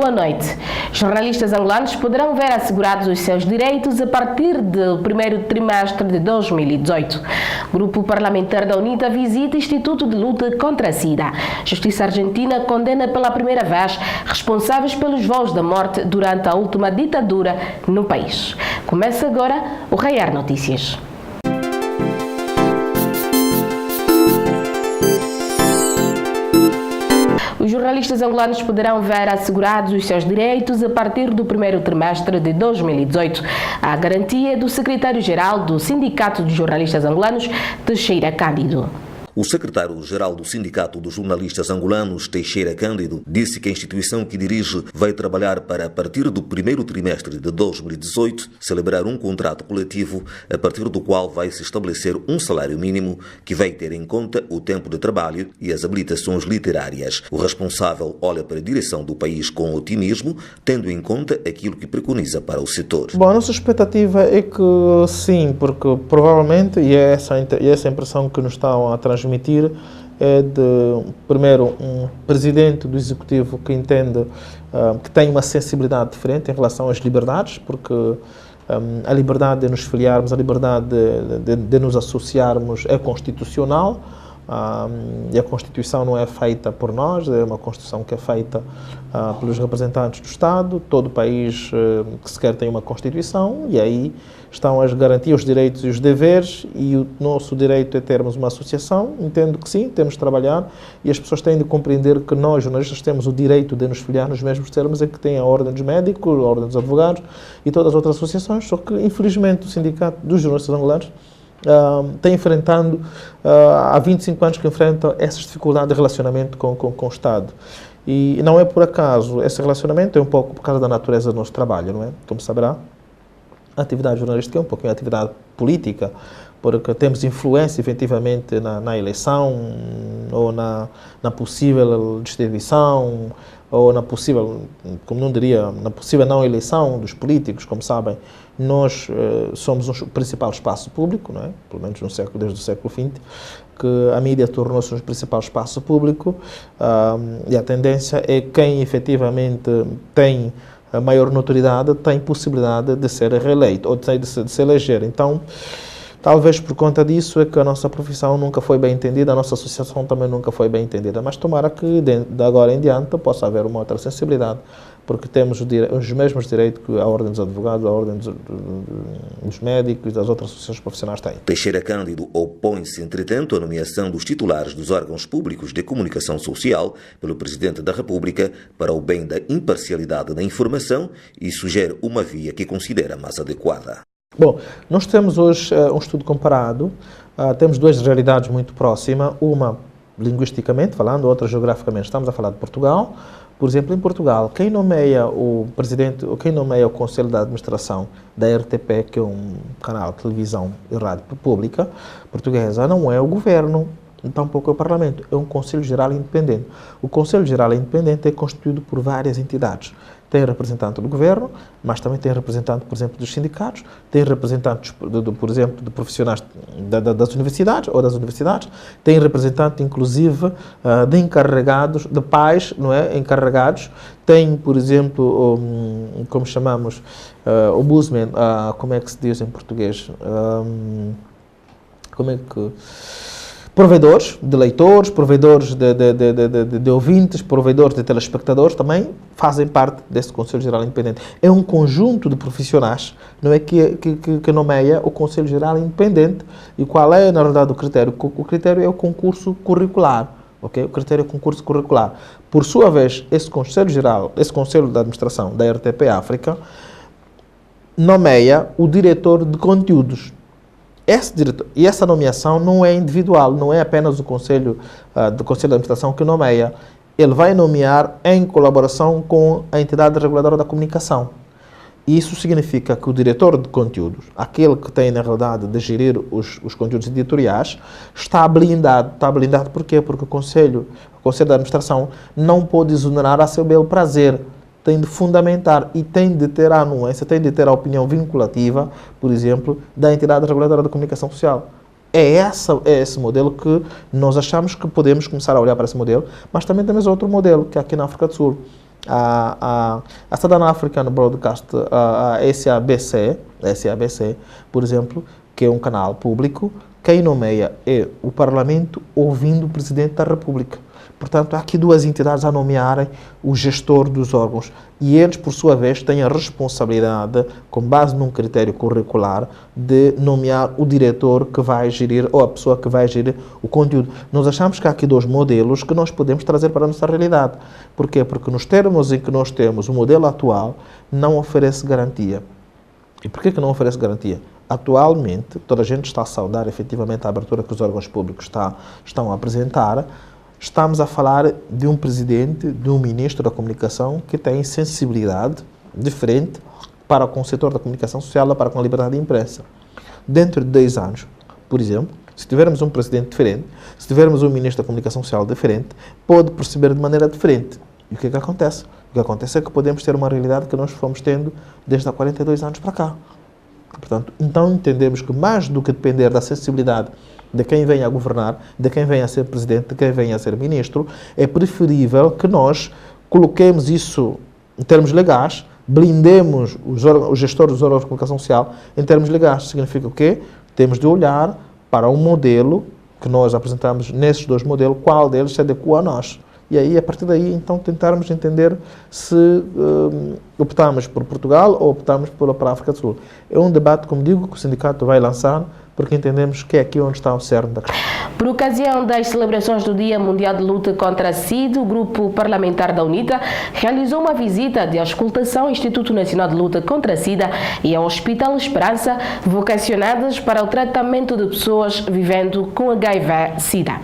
Boa noite. Jornalistas angolanos poderão ver assegurados os seus direitos a partir do primeiro trimestre de 2018. Grupo parlamentar da UNITA visita Instituto de Luta contra a SIDA. Justiça argentina condena pela primeira vez responsáveis pelos voos da morte durante a última ditadura no país. Começa agora o Raiar Notícias. Os jornalistas angolanos poderão ver assegurados os seus direitos a partir do primeiro trimestre de 2018. A garantia é do secretário-geral do Sindicato de Jornalistas Angolanos, Teixeira Cândido. O secretário-geral do Sindicato dos Jornalistas Angolanos, Teixeira Cândido, disse que a instituição que dirige vai trabalhar para, a partir do primeiro trimestre de 2018, celebrar um contrato coletivo a partir do qual vai se estabelecer um salário mínimo que vai ter em conta o tempo de trabalho e as habilitações literárias. O responsável olha para a direção do país com otimismo, tendo em conta aquilo que preconiza para o setor. Bom, a nossa expectativa é que sim, porque provavelmente, e é essa impressão que nos estão a transmitir, é de, primeiro, um presidente do Executivo que entende que tem uma sensibilidade diferente em relação às liberdades, porque a liberdade de nos filiarmos, a liberdade de nos associarmos é constitucional, e a Constituição não é feita por nós, é uma Constituição que é feita pelos representantes do Estado. Todo país que sequer tem uma Constituição, e aí estão as garantias, os direitos e os deveres, e o nosso direito é termos uma associação. Entendo que sim, temos de trabalhar, e as pessoas têm de compreender que nós, jornalistas, temos o direito de nos filiar nos mesmos termos em que tem a Ordem dos Médicos, a Ordem dos Advogados e todas as outras associações, só que, infelizmente, o Sindicato dos Jornalistas Angolanos tem enfrentando, há 25 anos que enfrenta essas dificuldades de relacionamento com o Estado. E não é por acaso, esse relacionamento é um pouco por causa da natureza do nosso trabalho, não é? Como saberá, a atividade jornalística é um pouquinho a atividade política, porque temos influência, efetivamente, na eleição, ou na possível distribuição, ou na possível, como não diria, na possível não eleição dos políticos. Como sabem, nós somos um principal espaço público, não é? Pelo menos desde o século XX, que a mídia tornou-se um principal espaço público, e a tendência é que quem efetivamente tem a maior notoriedade tem possibilidade de ser reeleito ou de se eleger. Então, talvez por conta disso é que a nossa profissão nunca foi bem entendida, a nossa associação também nunca foi bem entendida, mas tomara que de agora em diante possa haver uma outra sensibilidade, porque temos os mesmos direitos que a Ordem dos Advogados, a Ordem dos Médicos e das outras associações profissionais têm. Teixeira Cândido opõe-se, entretanto, à nomeação dos titulares dos órgãos públicos de comunicação social pelo Presidente da República para o bem da imparcialidade na informação e sugere uma via que considera mais adequada. Bom, nós temos hoje um estudo comparado, temos duas realidades muito próximas, uma linguisticamente falando, outra geograficamente. Estamos a falar de Portugal. Por exemplo, em Portugal, quem nomeia o presidente, ou quem nomeia o Conselho de Administração da RTP, que é um canal de televisão e rádio pública portuguesa, não é o governo, tampouco é o Parlamento, é um Conselho Geral Independente. O Conselho Geral Independente é constituído por várias entidades. Tem representante do governo, mas também tem representante, por exemplo, dos sindicatos, tem representantes, por exemplo, de profissionais das universidades ou das universidades, tem representante, inclusive, de encarregados, de pais, não é, encarregados, tem, por exemplo, como chamamos, ombudsman, como é que se diz em português? Provedores de leitores, provedores de ouvintes, provedores de telespectadores também fazem parte desse Conselho Geral Independente. É um conjunto de profissionais, não é, que nomeia o Conselho Geral Independente. E qual é, na realidade, o critério? O critério é o concurso curricular. Okay? O critério é o concurso curricular. Por sua vez, esse Conselho de Administração da RTP África nomeia o diretor de conteúdos. E essa nomeação não é individual, não é apenas o Conselho de Administração que nomeia. Ele vai nomear em colaboração com a entidade reguladora da comunicação. Isso significa que o diretor de conteúdos, aquele que tem, na realidade, de gerir os conteúdos editoriais, está blindado. Está blindado por quê? Porque o Conselho de Administração não pode exonerar a seu belo prazer. Tem de fundamentar e tem de ter a anuência, tem de ter a opinião vinculativa, por exemplo, da entidade reguladora da comunicação social. É esse modelo que nós achamos que podemos começar a olhar para esse modelo, mas também temos outro modelo, que é aqui na África do Sul, a Southern African Broadcast, a SABC, por exemplo, que é um canal público, quem nomeia é o Parlamento ouvindo o Presidente da República. Portanto, há aqui duas entidades a nomearem o gestor dos órgãos e eles, por sua vez, têm a responsabilidade, com base num critério curricular, de nomear o diretor que vai gerir ou a pessoa que vai gerir o conteúdo. Nós achamos que há aqui dois modelos que nós podemos trazer para a nossa realidade. Porquê? Porque nos termos em que nós temos, o modelo atual não oferece garantia. E por que não oferece garantia? Atualmente, toda a gente está a saudar efetivamente a abertura que os órgãos públicos estão a apresentar. Estamos a falar de um presidente, de um ministro da comunicação que tem sensibilidade diferente para com o setor da comunicação social, para com a liberdade de imprensa. Dentro de 10 anos, por exemplo, se tivermos um presidente diferente, se tivermos um ministro da comunicação social diferente, pode perceber de maneira diferente. E o que é que acontece? O que acontece é que podemos ter uma realidade que nós fomos tendo desde há 42 anos para cá. Portanto, então entendemos que mais do que depender da sensibilidade de quem venha a governar, de quem venha a ser presidente, de quem venha a ser ministro, é preferível que nós coloquemos isso em termos legais, blindemos os gestores dos órgãos de comunicação social em termos legais. Significa o quê? Temos de olhar para um modelo que nós apresentamos nesses dois modelos, qual deles se adequa a nós. E aí, a partir daí, então, tentarmos entender se optamos por Portugal ou optamos pela África do Sul. É um debate, como digo, que o sindicato vai lançar, porque entendemos que é aqui onde está o cerne da questão. Por ocasião das celebrações do Dia Mundial de Luta contra a SIDA, o Grupo Parlamentar da UNITA realizou uma visita de auscultação ao Instituto Nacional de Luta contra a SIDA e ao Hospital Esperança, vocacionadas para o tratamento de pessoas vivendo com HIV-SIDA.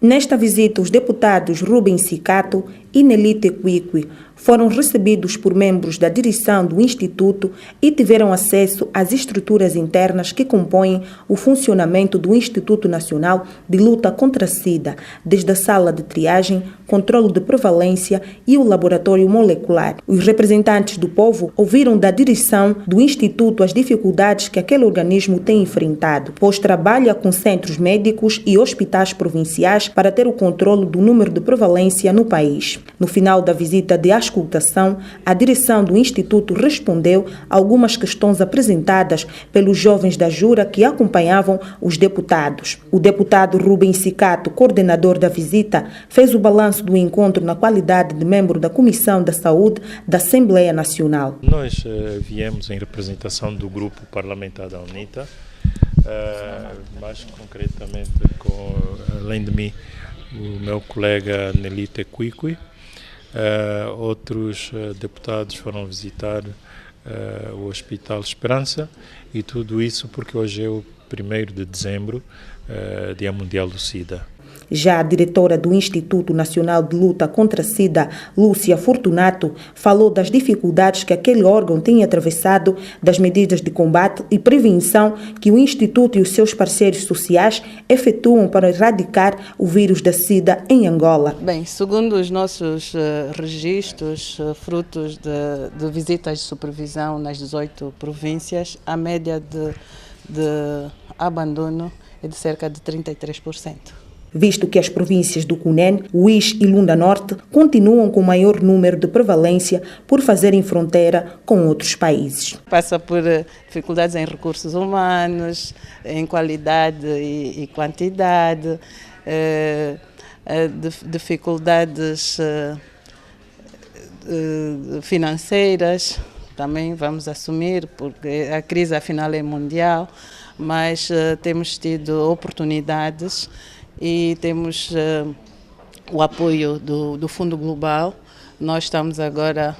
Nesta visita, os deputados Rubem Sicato e Nelite Kwikwi foram recebidos por membros da direção do Instituto e tiveram acesso às estruturas internas que compõem o funcionamento do Instituto Nacional de Luta contra a SIDA, desde a sala de triagem, controle de prevalência e o laboratório molecular. Os representantes do povo ouviram da direção do Instituto as dificuldades que aquele organismo tem enfrentado, pois trabalha com centros médicos e hospitais provinciais para ter o controle do número de prevalência no país. No final da visita de auscultação, a direção do Instituto respondeu a algumas questões apresentadas pelos jovens da Jura que acompanhavam os deputados. O deputado Rubem Sicato, coordenador da visita, fez o balanço do encontro na qualidade de membro da Comissão da Saúde da Assembleia Nacional. Nós viemos em representação do Grupo Parlamentar da UNITA, mais concretamente além de mim, o meu colega Nelite Kwikwi. Outros deputados foram visitar o Hospital Esperança e tudo isso porque hoje é o 1º de dezembro, Dia Mundial do SIDA. Já a diretora do Instituto Nacional de Luta contra a SIDA, Lúcia Fortunato, falou das dificuldades que aquele órgão tem atravessado, das medidas de combate e prevenção que o Instituto e os seus parceiros sociais efetuam para erradicar o vírus da SIDA em Angola. Bem, segundo os nossos registros, frutos de visitas de supervisão nas 18 províncias, a média de abandono é de cerca de 33%. Visto que as províncias do Cunene, Uís e Lunda Norte continuam com maior número de prevalência por fazerem fronteira com outros países. Passa por dificuldades em recursos humanos, em qualidade e quantidade, dificuldades financeiras, também vamos assumir, porque a crise afinal é mundial, mas temos tido oportunidades e temos o apoio do Fundo Global. Nós estamos agora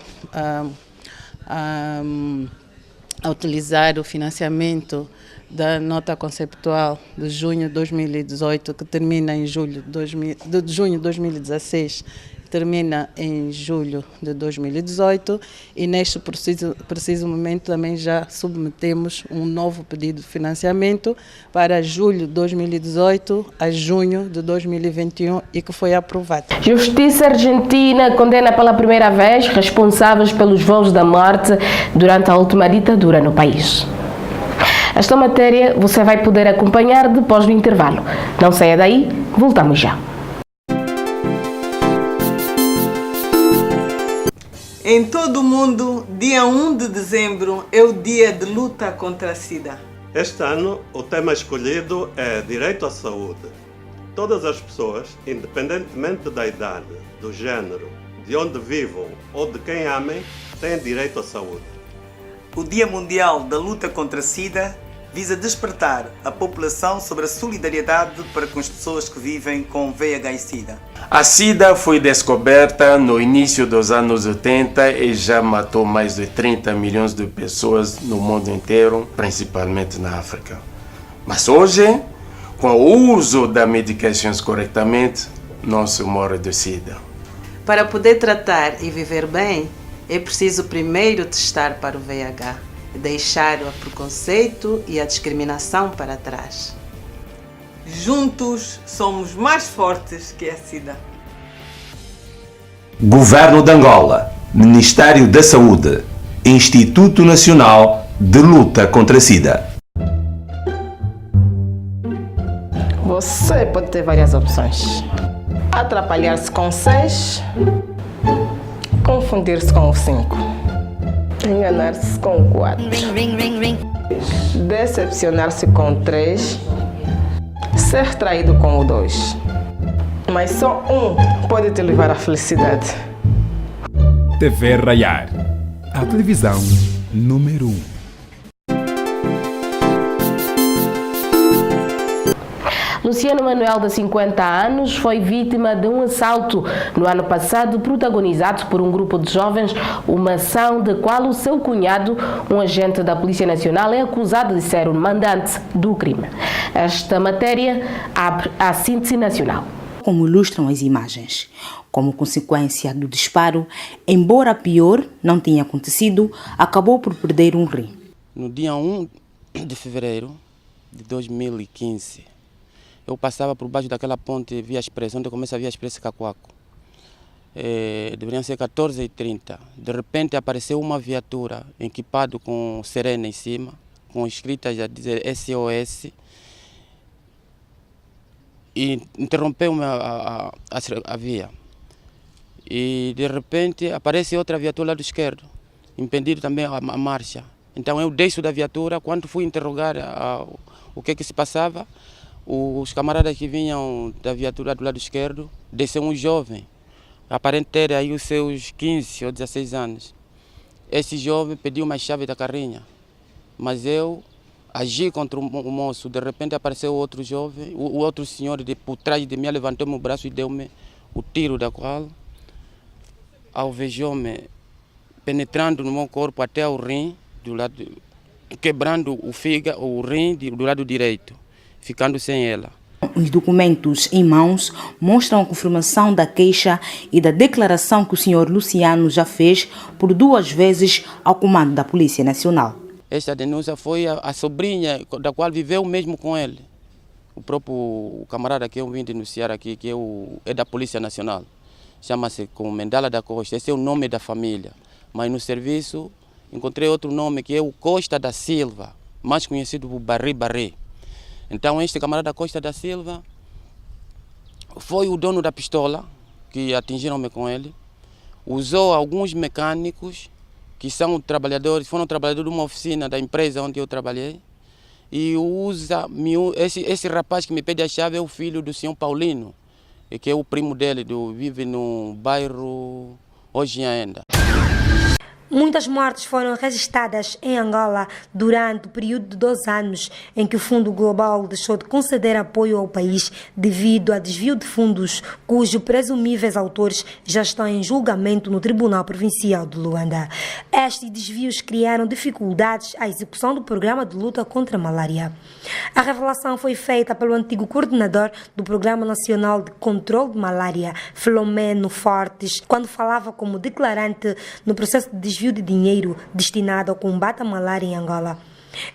a utilizar o financiamento da nota conceptual de junho de 2018, que termina em junho de 2016, termina em julho de 2018, e neste preciso momento também já submetemos um novo pedido de financiamento para julho de 2018 a junho de 2021 e que foi aprovado. Justiça Argentina condena pela primeira vez responsáveis pelos voos da morte durante a última ditadura no país. Esta matéria você vai poder acompanhar depois do intervalo. Não saia daí, voltamos já. Em todo o mundo, dia 1 de dezembro é o dia de luta contra a SIDA. Este ano, o tema escolhido é Direito à Saúde. Todas as pessoas, independentemente da idade, do género, de onde vivam ou de quem amem, têm direito à saúde. O Dia Mundial da Luta contra a SIDA visa despertar a população sobre a solidariedade para com as pessoas que vivem com VIH e SIDA. A SIDA foi descoberta no início dos anos 80 e já matou mais de 30 milhões de pessoas no mundo inteiro, principalmente na África. Mas hoje, com o uso das medicações corretamente, não se morre de SIDA. Para poder tratar e viver bem, é preciso primeiro testar para o VIH, deixar o preconceito e a discriminação para trás. Juntos somos mais fortes que a SIDA. Governo de Angola, Ministério da Saúde, Instituto Nacional de Luta contra a SIDA. Você pode ter várias opções. Atrapalhar-se com 6, confundir-se com o 5, enganar-se com o 4, decepcionar-se com o 3, ser traído com o 2. Mas só um pode te levar à felicidade. TV Raiar, a televisão número 1. Luciano Manuel, de 50 anos, foi vítima de um assalto no ano passado, protagonizado por um grupo de jovens, uma ação de qual o seu cunhado, um agente da Polícia Nacional, é acusado de ser o mandante do crime. Esta matéria abre a síntese nacional. Como ilustram as imagens. Como consequência do disparo, embora pior não tenha acontecido, acabou por perder um rim. No dia 1 de fevereiro de 2015, eu passava por baixo daquela ponte Via Expressa, onde começa a Via Expressa Cacoaco. Deveriam ser 14h30. De repente apareceu uma viatura equipada com sirene em cima, com escritas a dizer SOS, e interrompeu-me a via. E de repente aparece outra viatura lá do esquerdo, impedindo também a marcha. Então eu desço da viatura, quando fui interrogar o que se passava, os camaradas que vinham da viatura do lado esquerdo, desceu um jovem, aparente ter aí os seus 15 ou 16 anos. Esse jovem pediu uma chave da carrinha, mas eu agi contra o moço. De repente apareceu outro jovem, o outro senhor por trás de mim levantou meu braço e deu-me o tiro da qual alvejou-me, penetrando no meu corpo até o rim, do lado, quebrando o fígado, o rim do lado direito, ficando sem ela. Os documentos em mãos mostram a confirmação da queixa e da declaração que o senhor Luciano já fez por 2 vezes ao comando da Polícia Nacional. Esta denúncia foi a sobrinha da qual viveu mesmo com ele. O próprio camarada que eu vim denunciar aqui, que é da Polícia Nacional. Chama-se Mendala da Costa, esse é o nome da família. Mas no serviço encontrei outro nome que é o Costa da Silva, mais conhecido por Barri. Então este camarada Costa da Silva foi o dono da pistola, que atingiram-me com ele, usou alguns mecânicos que foram trabalhadores de uma oficina da empresa onde eu trabalhei, e usa esse rapaz que me pede a chave é o filho do senhor Paulino, que é o primo dele, vive no bairro hoje ainda. Muitas mortes foram registradas em Angola durante o período de 2 anos em que o Fundo Global deixou de conceder apoio ao país devido a desvio de fundos, cujos presumíveis autores já estão em julgamento no Tribunal Provincial de Luanda. Estes desvios criaram dificuldades à execução do programa de luta contra a malária. A revelação foi feita pelo antigo coordenador do Programa Nacional de Controle de Malária, Filomeno Fortes, quando falava como declarante no processo de desvio de dinheiro destinado ao combate à malária em Angola.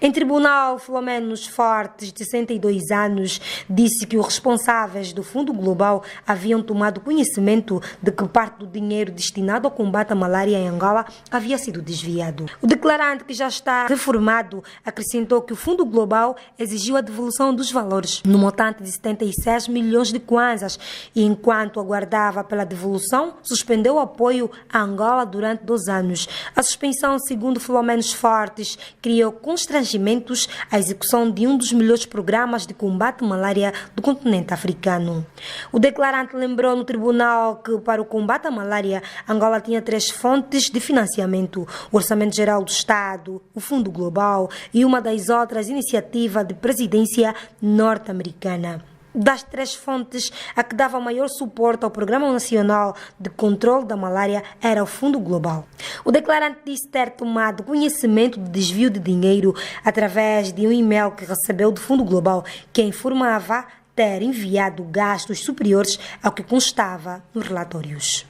Em tribunal, Filomenos Fortes, de 62 anos, disse que os responsáveis do Fundo Global haviam tomado conhecimento de que parte do dinheiro destinado ao combate à malária em Angola havia sido desviado. O declarante, que já está reformado, acrescentou que o Fundo Global exigiu a devolução dos valores no montante de 76 milhões de kwanzas e, enquanto aguardava pela devolução, suspendeu o apoio a Angola durante 2 anos. A suspensão, segundo Filomenos Fortes, criou constrangimentos à execução de um dos melhores programas de combate à malária do continente africano. O declarante lembrou no tribunal que, para o combate à malária, Angola tinha 3 fontes de financiamento: o Orçamento Geral do Estado, o Fundo Global e uma das outras iniciativas de presidência norte-americana. Das 3 fontes, a que dava maior suporte ao Programa Nacional de Controlo da Malária era o Fundo Global. O declarante disse ter tomado conhecimento do desvio de dinheiro através de um e-mail que recebeu do Fundo Global, que informava ter enviado gastos superiores ao que constava nos relatórios.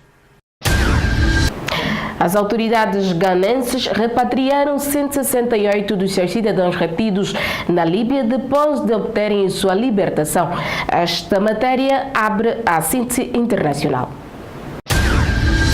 As autoridades ganenses repatriaram 168 dos seus cidadãos retidos na Líbia depois de obterem sua libertação. Esta matéria abre a síntese internacional.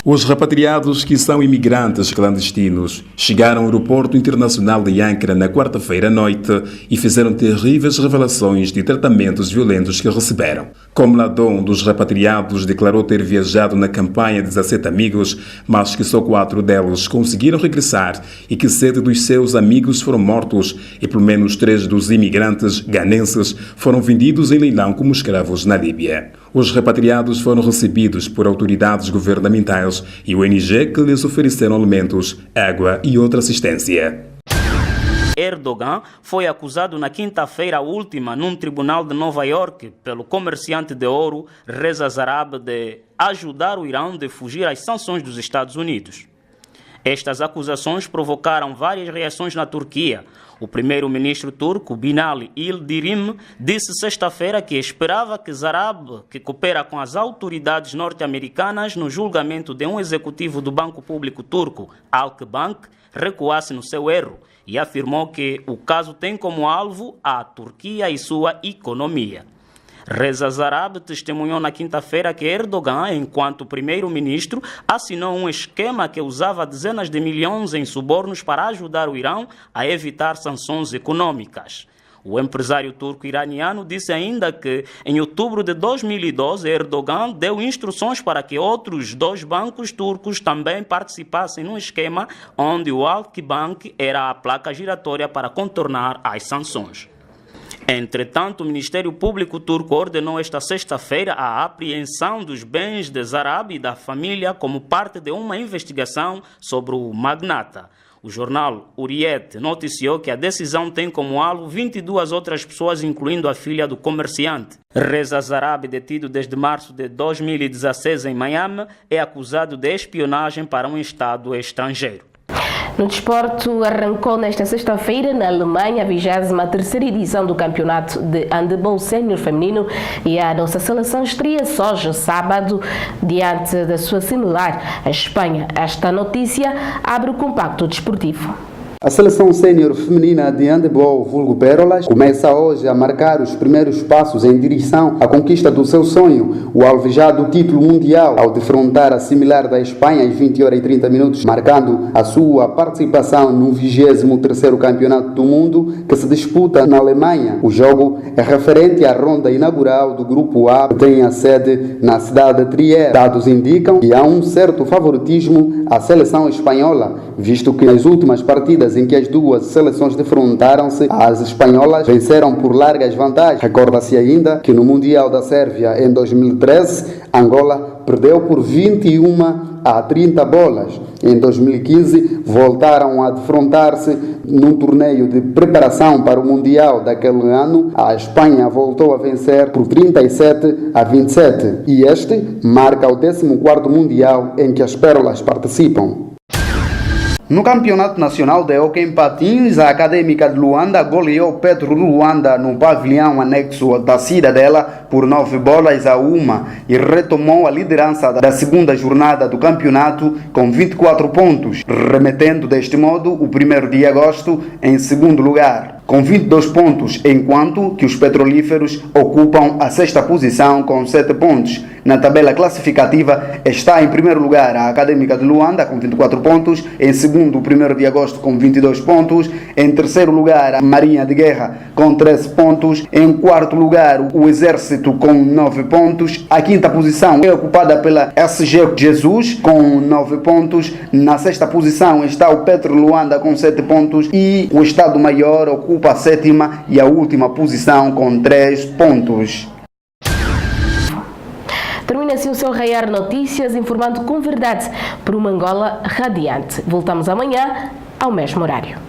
Os repatriados, que são imigrantes clandestinos, chegaram ao aeroporto internacional de Ankara na quarta-feira à noite e fizeram terríveis revelações de tratamentos violentos que receberam. Komladon, um dos repatriados, declarou ter viajado na campanha de 17 amigos, mas que só 4 deles conseguiram regressar e que 7 dos seus amigos foram mortos e pelo menos 3 dos imigrantes ganenses foram vendidos em leilão como escravos na Líbia. Os repatriados foram recebidos por autoridades governamentais e ONG que lhes ofereceram alimentos, água e outra assistência. Erdogan foi acusado na quinta-feira última num tribunal de Nova York pelo comerciante de ouro Reza Zarrab de ajudar o Irão a fugir às sanções dos Estados Unidos. Estas acusações provocaram várias reações na Turquia. O primeiro-ministro turco, Binali Yildirim, disse sexta-feira que esperava que Zarrab, que coopera com as autoridades norte-americanas no julgamento de um executivo do Banco Público Turco, Halkbank, recuasse no seu erro e afirmou que o caso tem como alvo a Turquia e sua economia. Reza Zarrab testemunhou na quinta-feira que Erdogan, enquanto primeiro-ministro, assinou um esquema que usava dezenas de milhões em subornos para ajudar o Irão a evitar sanções econômicas. O empresário turco-iraniano disse ainda que, em outubro de 2012, Erdogan deu instruções para que outros 2 bancos turcos também participassem num esquema onde o Halkbank era a placa giratória para contornar as sanções. Entretanto, o Ministério Público turco ordenou esta sexta-feira a apreensão dos bens de Zarrab e da família como parte de uma investigação sobre o magnata. O jornal Hurriyet noticiou que a decisão tem como alvo 22 outras pessoas, incluindo a filha do comerciante. Reza Zarrab, detido desde março de 2016 em Miami, é acusado de espionagem para um Estado estrangeiro. No desporto, arrancou nesta sexta-feira na Alemanha a 23ª edição do Campeonato de Handebol Sénior Feminino e a nossa seleção estreia-se hoje, sábado, diante da sua similar, a Espanha. Esta notícia abre o compacto desportivo. A seleção sénior feminina de handebol vulgo Pérolas começa hoje a marcar os primeiros passos em direção à conquista do seu sonho, o alvejado título mundial, ao defrontar a similar da Espanha às 20h30, marcando a sua participação no 23º Campeonato do Mundo que se disputa na Alemanha. O jogo é referente à ronda inaugural do Grupo A, que tem a sede na cidade de Trier. Dados indicam que há um certo favoritismo à seleção espanhola, visto que nas últimas partidas em que as duas seleções defrontaram-se, as espanholas venceram por largas vantagens. Recorda-se ainda que no Mundial da Sérvia em 2013, Angola perdeu por 21-30 bolas. Em 2015, voltaram a defrontar-se num torneio de preparação para o Mundial daquele ano. A Espanha voltou a vencer por 37-27 e este marca o 14º Mundial em que as Pérolas participam. No Campeonato Nacional de Hóquei em Patins, a Académica de Luanda goleou Petro Luanda no pavilhão anexo da cidadela por 9-1 e retomou a liderança da segunda jornada do campeonato com 24 pontos, remetendo deste modo o 1º de agosto em segundo lugar, com 22 pontos, enquanto que os petrolíferos ocupam a 6ª posição com 7 pontos. Na tabela classificativa está em primeiro lugar a Académica de Luanda com 24 pontos, em segundo o 1º de agosto com 22 pontos, em terceiro lugar a Marinha de Guerra com 13 pontos, em quarto lugar o Exército com 9 pontos, a 5ª posição é ocupada pela SG Jesus com 9 pontos, na 6ª posição está o Petro Luanda com 7 pontos e o Estado Maior ocupa a 7ª e a última posição com 3 pontos. Termina assim o seu Raiar Notícias, informando com verdade por uma Angola radiante. Voltamos amanhã ao mesmo horário.